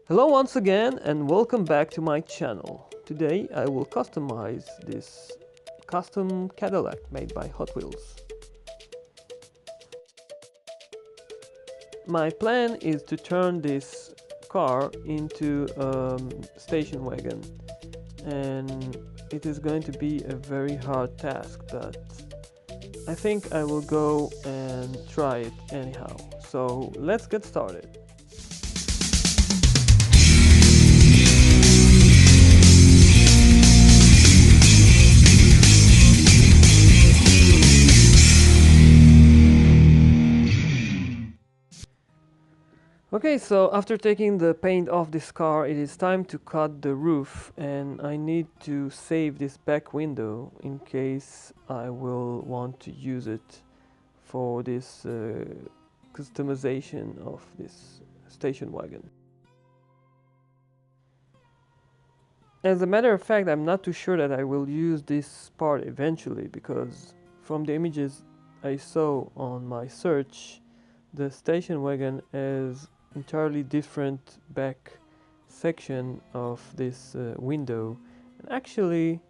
Hello once again and welcome back to my channel. Today I will customize this custom Cadillac made by Hot Wheels. My plan is to turn this car into a station wagon, and it is going to be a very hard task, but I think I will go and try it anyhow. So let's get started. Okay, so after taking the paint off this car, it is time to cut the roof, and I need to save this back window in case I will want to use it for this customization of this station wagon. As a matter of fact, I'm not too sure that I will use this part eventually, because from the images I saw on my search, the station wagon is entirely different back section of this window, and actually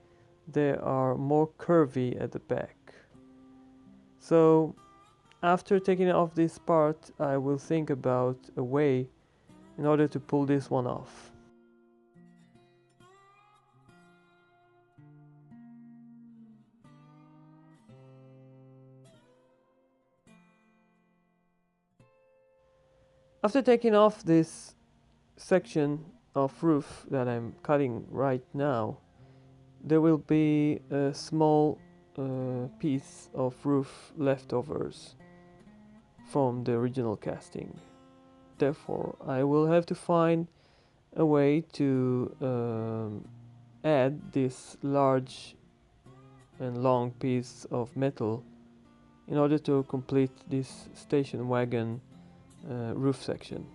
they are more curvy at the back. So after taking off this part, I will think about a way in order to pull this one off. After taking off this section of roof that I'm cutting right now, there will be a small piece of roof leftovers from the original casting. Therefore, I will have to find a way to add this large and long piece of metal in order to complete this station wagon roof section.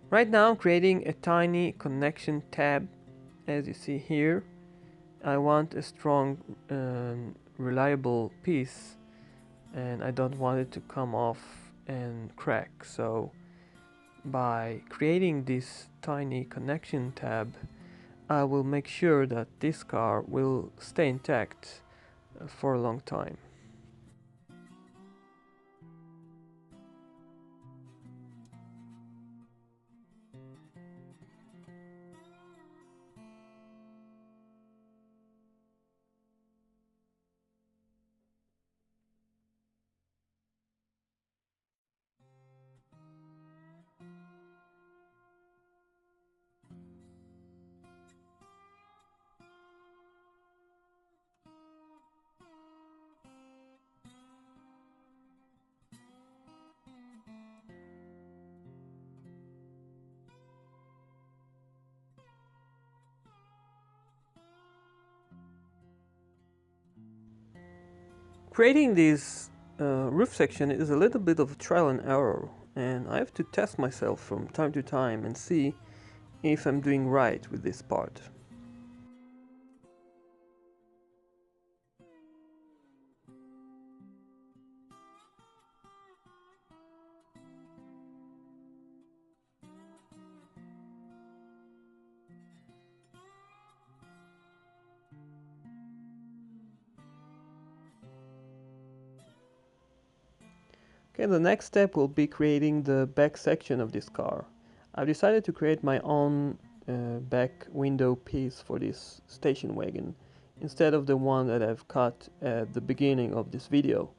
Right now I'm creating a tiny connection tab, as you see here. I want a strong reliable piece, and I don't want it to come off and crack. So by creating this tiny connection tab, I will make sure that this car will stay intact for a long time. Creating this roof section is a little bit of trial and error, and I have to test myself from time to time and see if I'm doing right with this part. Okay, the next step will be creating the back section of this car. I've decided to create my own back window piece for this station wagon instead of the one that I've cut at the beginning of this video.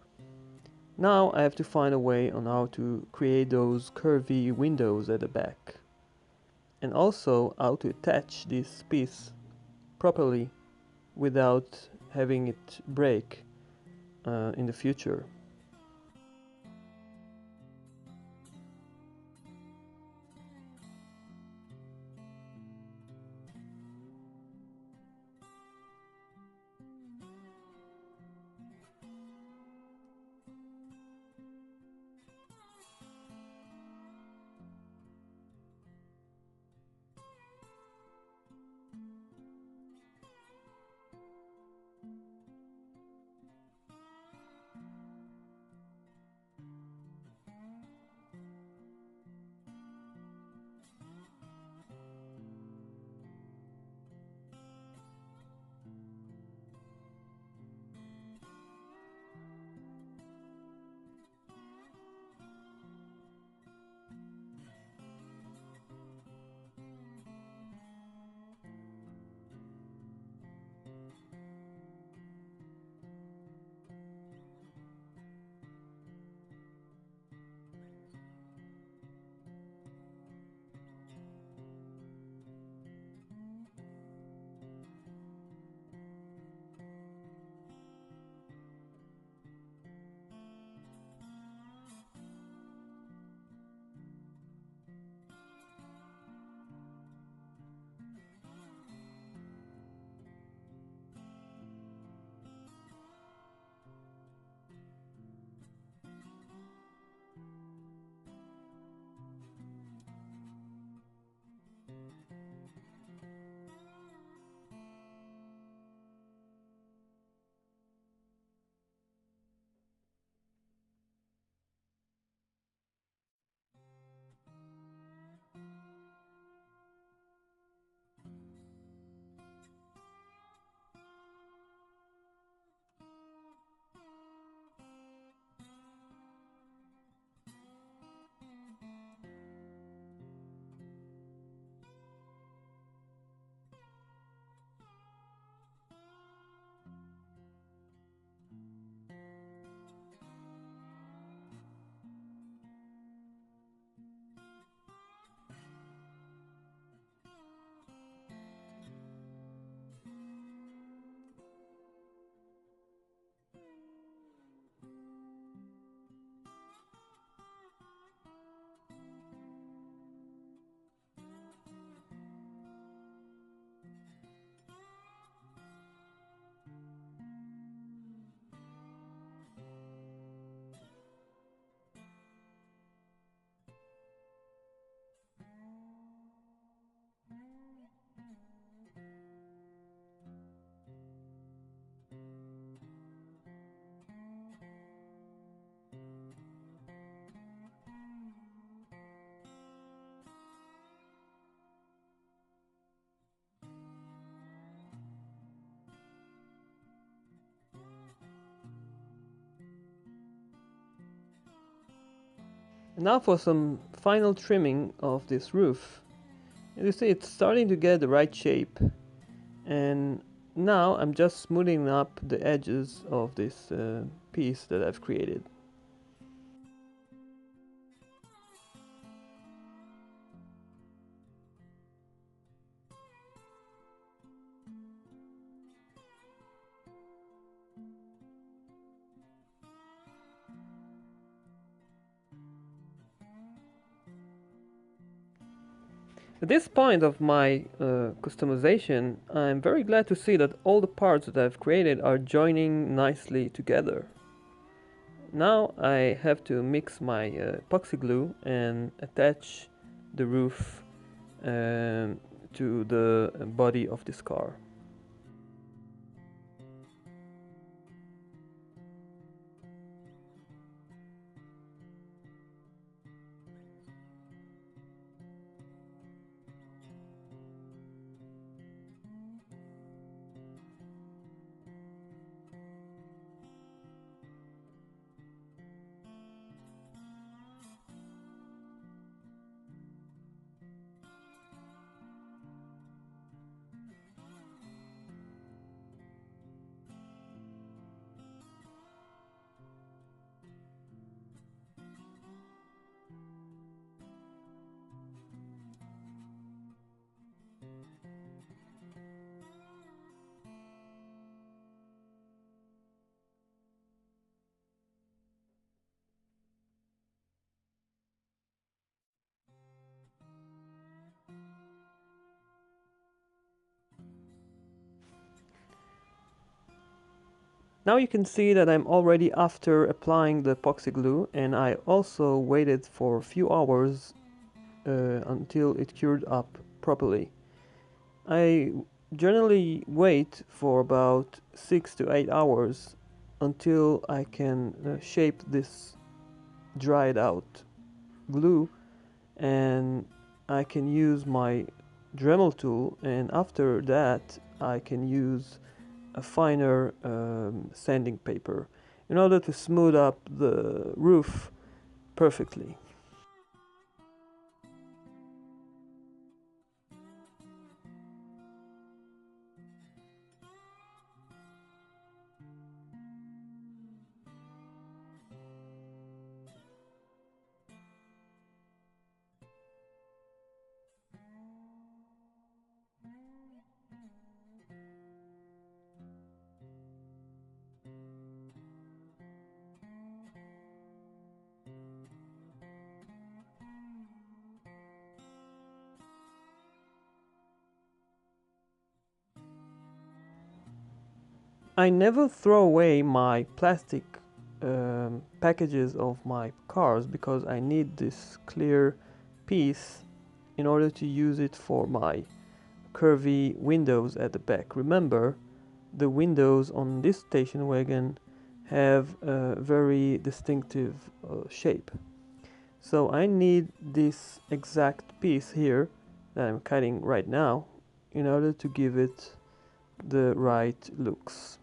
Now I have to find a way on how to create those curvy windows at the back, and also how to attach this piece properly without having it break in the future. And now for some final trimming of this roof. As you see, it's starting to get the right shape, and now I'm just smoothing up the edges of this piece that I've created. At this point of my customization, I'm very glad to see that all the parts that I've created are joining nicely together. Now I have to mix my epoxy glue and attach the roof to the body of this car. Now you can see that I'm already after applying the epoxy glue, and I also waited for a few hours until it cured up properly. I generally wait for about 6 to 8 hours until I can shape this dried out glue, and I can use my Dremel tool, and after that I can use a finer sanding paper in order to smooth up the roof perfectly. I never throw away my plastic packages of my cars because I need this clear piece in order to use it for my curvy windows at the back. Remember, the windows on this station wagon have a very distinctive shape. So I need this exact piece here that I'm cutting right now in order to give it the right looks.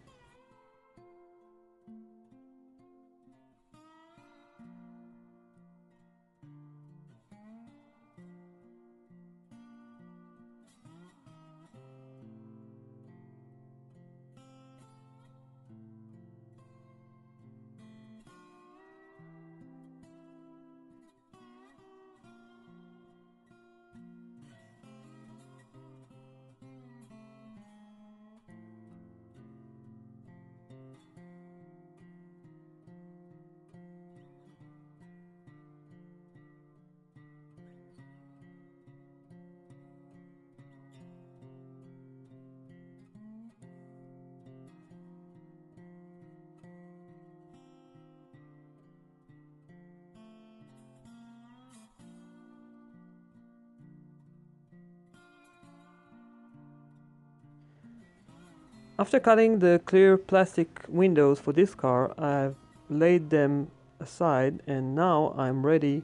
After cutting the clear plastic windows for this car, I've laid them aside, and now I'm ready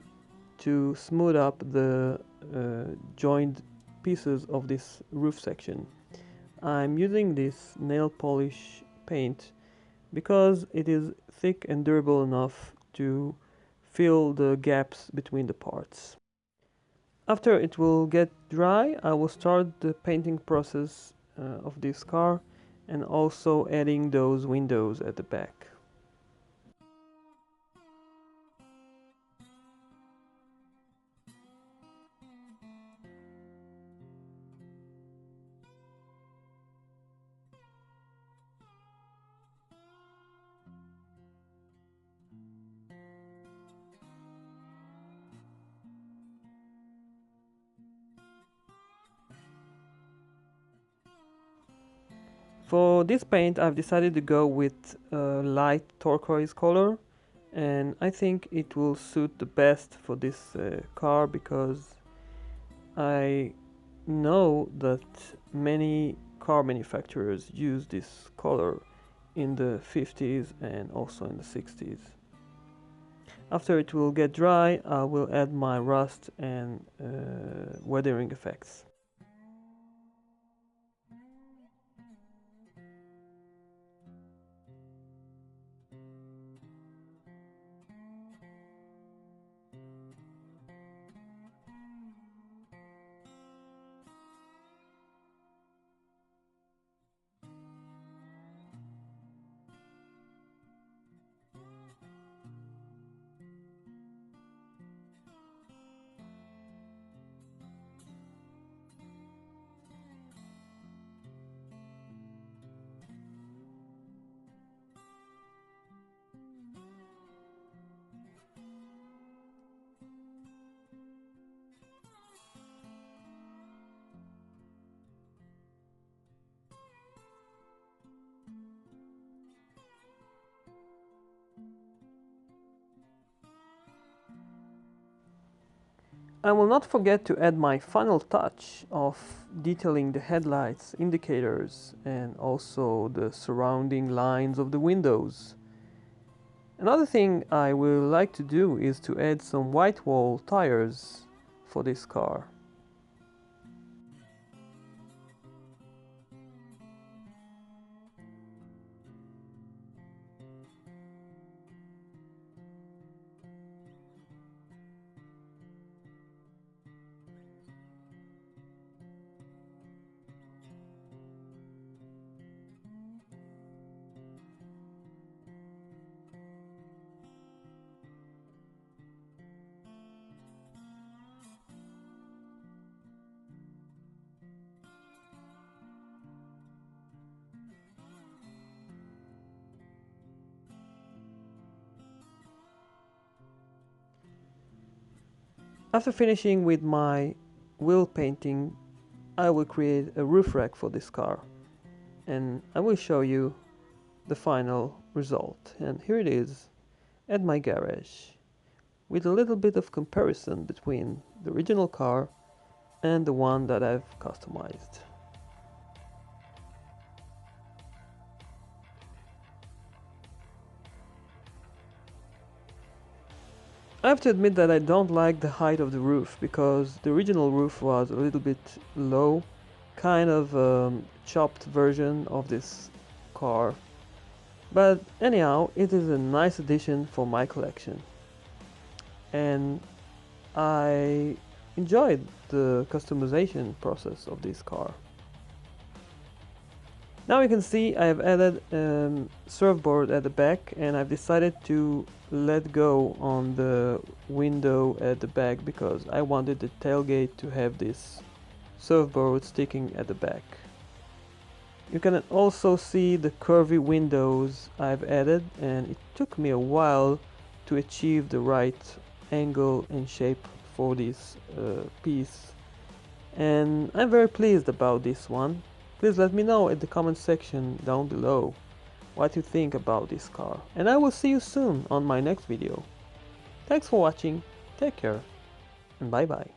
to smooth up the joined pieces of this roof section. I'm using this nail polish paint because it is thick and durable enough to fill the gaps between the parts. After it will get dry, I will start the painting process of this car, and also adding those windows at the back. For this paint, I've decided to go with a light turquoise color, and I think it will suit the best for this car because I know that many car manufacturers use this color in the 50s and also in the 60s. After it will get dry, I will add my rust and weathering effects. I will not forget to add my final touch of detailing the headlights, indicators, and also the surrounding lines of the windows. Another thing I will like to do is to add some white wall tires for this car. After finishing with my wheel painting, I will create a roof rack for this car, and I will show you the final result. And here it is at my garage, with a little bit of comparison between the original car and the one that I've customized. I have to admit that I don't like the height of the roof, because the original roof was a little bit low, kind of chopped version of this car. But anyhow, it is a nice addition for my collection. And I enjoyed the customization process of this car. Now you can see I have added surfboard at the back, and I've decided to let go on the window at the back because I wanted the tailgate to have this surfboard sticking at the back. You can also see the curvy windows I've added, and it took me a while to achieve the right angle and shape for this piece, and I'm very pleased about this one. Please let me know in the comment section down below what you think about this car, and I will see you soon on my next video. Thanks for watching, take care, and bye bye.